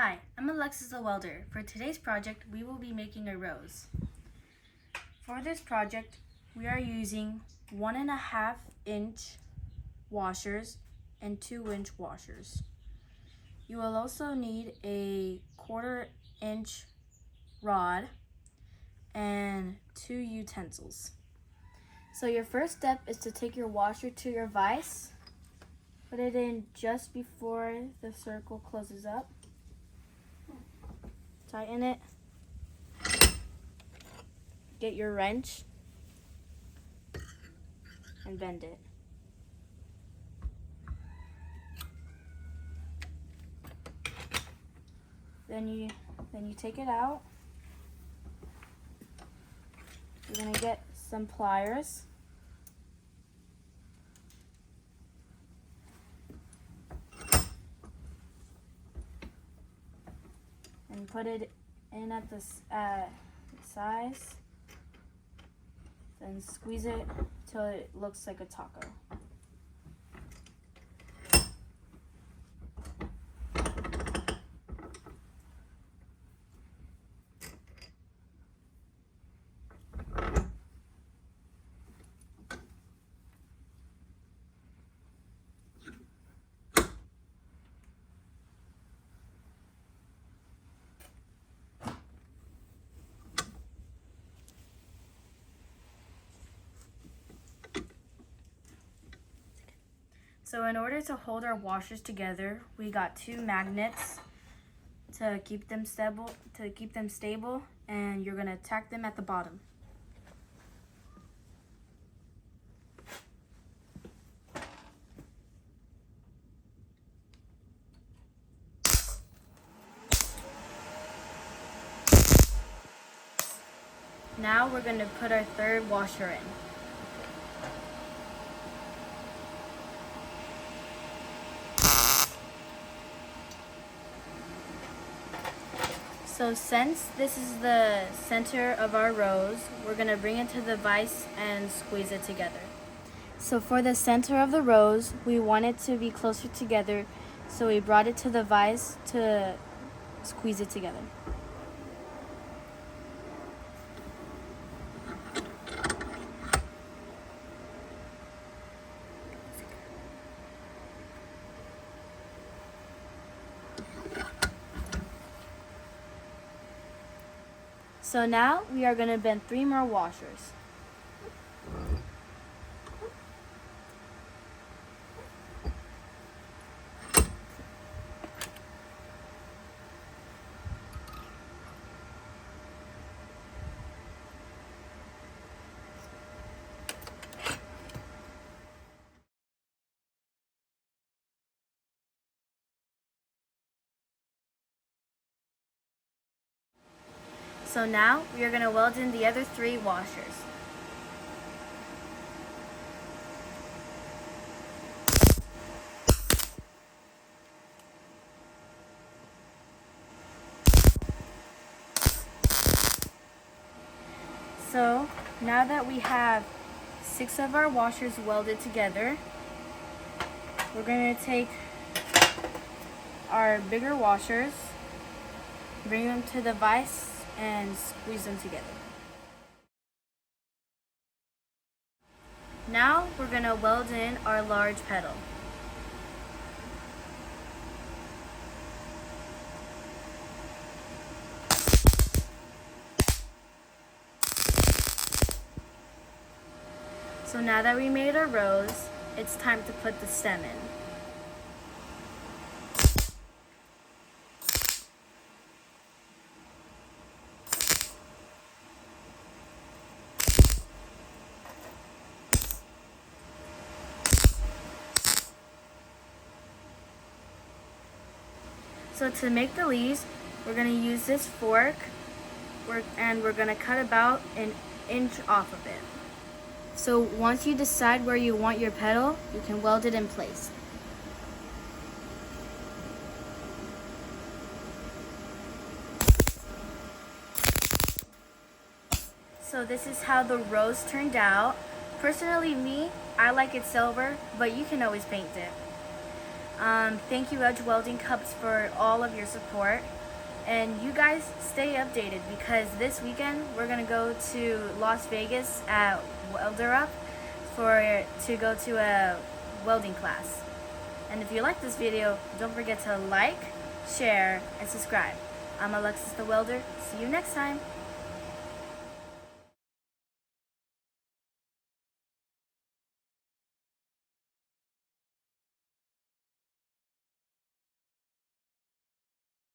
Hi, I'm Alexis The Welder. For today's project, we will be making a rose. For this project, we are using 1.5 inch washers and 2-inch washers. You will also need a 1/4 inch rod and 2 utensils. So your first step is to take your washer to your vise, put it in just before the circle closes up. Tighten it, get your wrench, and bend it. Then you take it out. You're gonna get some pliers. And put it in at the size. Then squeeze it till it looks like a taco. So in order to hold our washers together, we got 2 magnets to keep them stable, and you're gonna tack them at the bottom. Now we're gonna put our 3rd washer in. So since this is the center of our rose, we're gonna bring it to the vise and squeeze it together. So for the center of the rose, we want it to be closer together, so we brought it to the vise to squeeze it together. So now we are going to bend 3 more washers. So now we are going to weld in the other 3 washers. So now that we have 6 of our washers welded together, we're going to take our bigger washers, bring them to the vise, and squeeze them together. Now we're going to weld in our large pedal. So now that we made our rose, it's time to put the stem in. So to make the leaves, we're going to use this fork and we're going to cut about 1 inch off of it. So once you decide where you want your petal, you can weld it in place. So this is how the rose turned out. Personally, I like it silver, but you can always paint it. Thank you, Edge Welding Cups, for all of your support. And you guys stay updated because this weekend we're gonna go to Las Vegas at Welder Up to go to a welding class. And if you like this video, don't forget to like, share, and subscribe. I'm Alexis the Welder. See you next time.